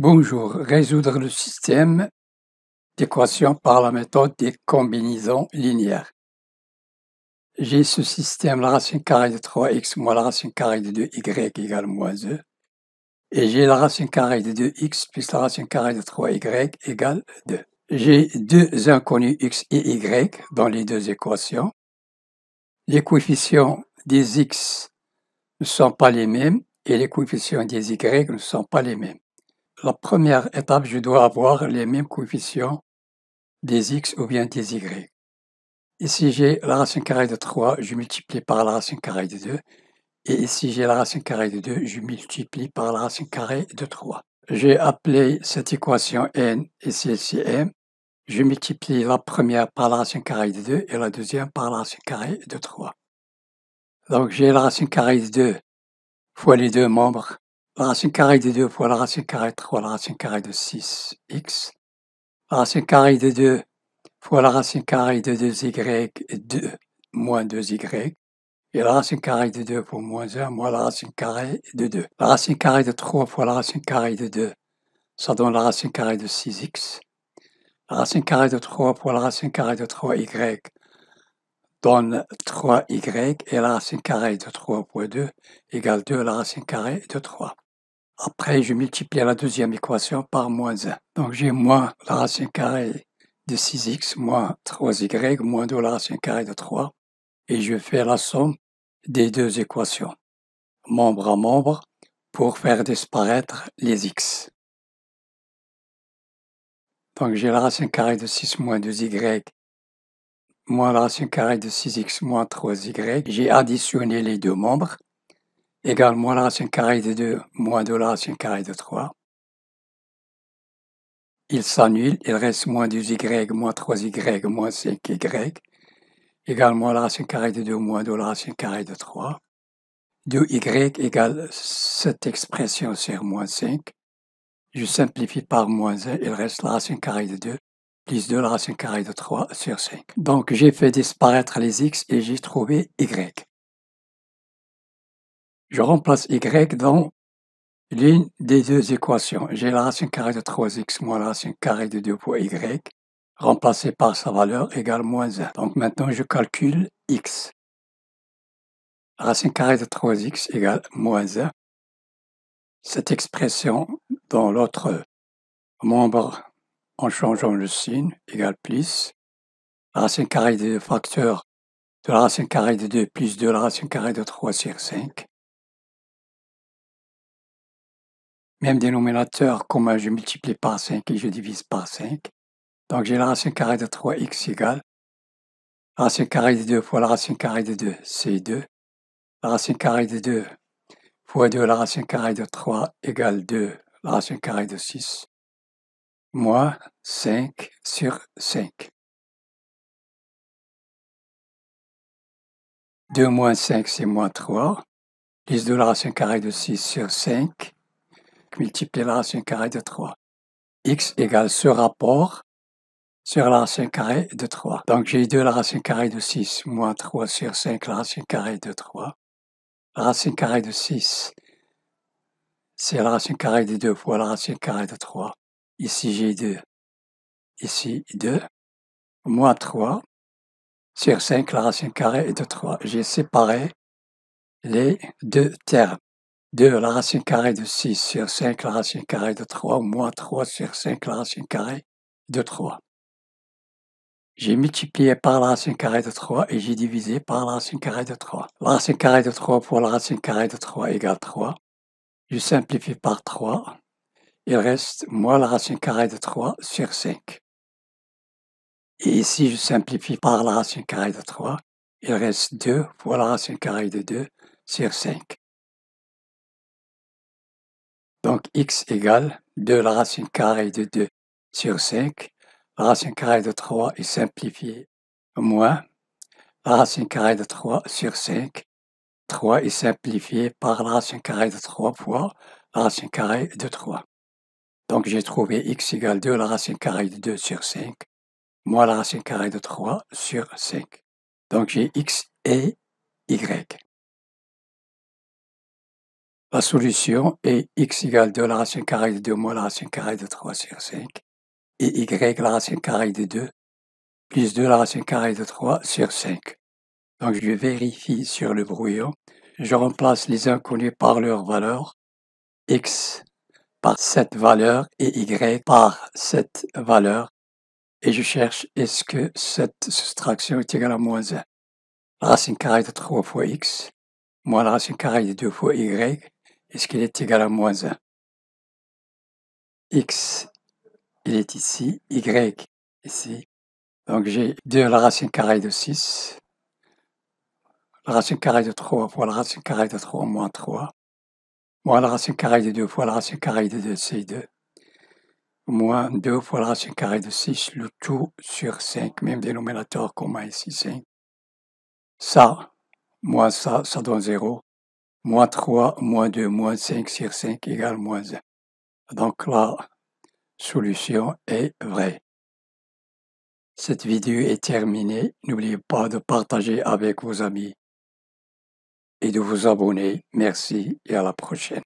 Bonjour, résoudre le système d'équations par la méthode des combinaisons linéaires. J'ai ce système, la racine carrée de 3x moins la racine carrée de 2y égale moins 2. Et j'ai la racine carrée de 2x plus la racine carrée de 3y égale 2. J'ai deux inconnus x et y dans les deux équations. Les coefficients des x ne sont pas les mêmes et les coefficients des y ne sont pas les mêmes. La première étape, je dois avoir les mêmes coefficients des x ou bien des y. Ici, j'ai la racine carrée de 3, je multiplie par la racine carrée de 2. Et ici, j'ai la racine carrée de 2, je multiplie par la racine carrée de 3. J'ai appelé cette équation n et celle-ci m. Je multiplie la première par la racine carrée de 2 et la deuxième par la racine carrée de 3. Donc, j'ai la racine carrée de 2 fois les deux membres. La racine carrée de 2 fois la racine carrée de 3, la racine carrée de 6x. La racine carrée de 2 fois la racine carrée de 2y, 2 moins 2y, et la racine carrée de 2 fois moins 1 moins la racine carrée de 2. La racine carrée de 3 fois la racine carrée de 2, ça donne la racine carrée de 6x. La racine carrée de 3 fois la racine carrée de 3y donne 3y, et la racine carrée de 3 fois 2 égale 2, la racine carrée de 3. Après, je multiplie la deuxième équation par moins 1. Donc j'ai moins la racine carrée de 6x moins 3y moins 2 la racine carrée de 3. Et je fais la somme des deux équations, membre à membre, pour faire disparaître les x. Donc j'ai la racine carrée de 6 moins 2y moins la racine carrée de 6x moins 3y. J'ai additionné les deux membres, égale moins la racine carrée de 2 moins 2 la racine carrée de 3. Il s'annule, il reste moins 2y moins 3y moins 5y, égale moins la racine carrée de 2 moins 2 la racine carrée de 3. 2y égale cette expression sur moins 5. Je simplifie par moins 1, il reste la racine carrée de 2 plus 2 la racine carrée de 3 sur 5. Donc j'ai fait disparaître les x et j'ai trouvé y. Je remplace y dans l'une des deux équations. J'ai la racine carrée de 3x moins la racine carrée de 2 fois y, remplacé par sa valeur égale moins 1. Donc maintenant je calcule x. La racine carrée de 3x égale moins 1. Cette expression dans l'autre membre, en changeant le signe, égale plus. La racine carrée de facteur de la racine carrée de 2 plus 2 la racine carrée de 3 sur 5. Même dénominateur, comme je multiplie par 5 et je divise par 5. Donc j'ai la racine carrée de 3x égale la racine carrée de 2 fois la racine carrée de 2, c'est 2. La racine carrée de 2 fois 2 la racine carrée de 3 égale 2, la racine carrée de 6, moins 5 sur 5. 2 moins 5, c'est moins 3, plus 2 la racine carrée de 6 sur 5, multiplier la racine carrée de 3. X égale ce rapport sur la racine carrée de 3. Donc j'ai 2 la racine carrée de 6 moins 3 sur 5 la racine carrée de 3. La racine carrée de 6, c'est la racine carrée de 2 fois la racine carrée de 3. Ici j'ai 2, ici 2, moins 3 sur 5 la racine carrée de 3. J'ai séparé les deux termes. 2 la racine carrée de 6 sur 5 la racine carrée de 3, moins 3 sur 5 la racine carrée de 3. J'ai multiplié par la racine carrée de 3 et j'ai divisé par la racine carrée de 3. La racine carrée de 3 fois la racine carrée de 3 égale 3. Je simplifie par 3. Il reste moins la racine carrée de 3 sur 5. Et ici, je simplifie par la racine carrée de 3. Il reste 2 fois la racine carrée de 2 sur 5. Donc x égale 2 la racine carrée de 2 sur 5. La racine carrée de 3 est simplifiée, moins la racine carrée de 3 sur 5. 3 est simplifié par la racine carrée de 3 fois la racine carrée de 3. Donc j'ai trouvé x égale 2 la racine carrée de 2 sur 5, moins la racine carrée de 3 sur 5. Donc j'ai x et y. La solution est x égale 2 la racine carrée de 2 moins la racine carrée de 3 sur 5 et y la racine carrée de 2 plus 2 la racine carrée de 3 sur 5. Donc je vérifie sur le brouillon. Je remplace les inconnus par leur valeur, x par cette valeur et y par cette valeur. Et je cherche est-ce que cette soustraction est égale à moins 1. La racine carrée de 3 fois x moins la racine carrée de 2 fois y, est-ce qu'il est égal à moins 1? X, il est ici, y, ici. Donc j'ai 2 la racine carrée de 6, la racine carrée de 3 fois la racine carrée de 3 moins 3, moins la racine carrée de 2 fois la racine carrée de 2, c'est 2, moins 2 fois la racine carrée de 6, le tout sur 5, même dénominateur commun ici, 5. Ça, moins ça donne 0. Moins 3, moins 2, moins 5 sur 5 égale moins 1. Donc la solution est vraie. Cette vidéo est terminée. N'oubliez pas de partager avec vos amis et de vous abonner. Merci et à la prochaine.